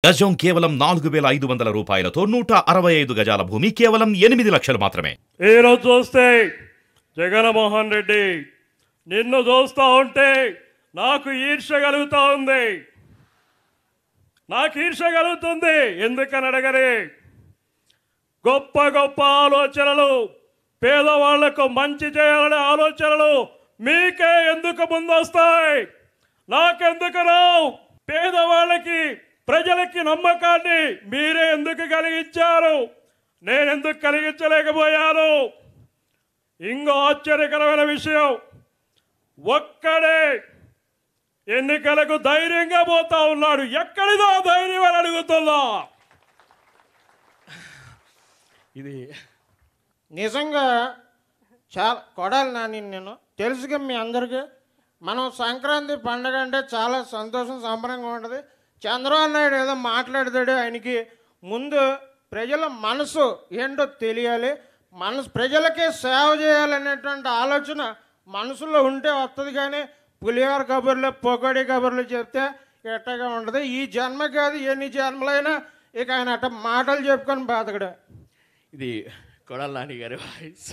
గజం కేవలం 4,500 రూపాయలతో 165 గజాల భూమి కేవలం 8 లక్షలు మాత్రమే. ఈరోజు చూస్తే జగన్మోహన్ రెడ్డి నిన్ను చూస్తూ ఉంటే నాకు ఈర్ష్య కలుగుతూ ఉంది. నాకు ఈర్ష్య కలుగుతుంది. ఎందుకని అడగరే, గొప్ప గొప్ప ఆలోచనలు, పేదవాళ్లకు మంచి చేయాలనే ఆలోచనలు మీకే ఎందుకు ముందొస్తాయి? నాకెందుకు రావు? పేదవాళ్ళకి, ప్రజలకి నమ్మకాన్ని మీరే ఎందుకు కలిగించారు? నేనెందుకు కలిగించలేకపోయాను? ఇంకో ఆశ్చర్యకరమైన విషయం, ఒక్కడే ఎన్నికలకు ధైర్యంగా పోతా ఉన్నాడు. ఎక్కడిదో ధైర్యం అని అడుగుతున్నా. ఇది నిజంగా చాలా కొడాలి నాని. నేను తెలుసుగా మీ అందరికీ, మనం సంక్రాంతి పండుగ అంటే చాలా సంతోషం, సంబరంగా ఉంటుంది. చంద్రబాబు నాయుడు ఏదో మాట్లాడతాడు, ఆయనకి ముందు ప్రజల మనసు ఏంటో తెలియాలి, ప్రజలకే సేవ చేయాలనేటువంటి ఆలోచన మనసులో ఉంటే వస్తుంది. కానీ పులిహోర కబుర్లు, పొగడి కబుర్లు చెప్తే ఎట్టగా ఉంటుంది. ఈ జన్మ కాదు, ఎన్ని జన్మలైనా ఇక ఆయన అట్ట మాటలు చెప్పుకొని బతకడు. ఇది కొడాలి నాని గారి వాయిస్.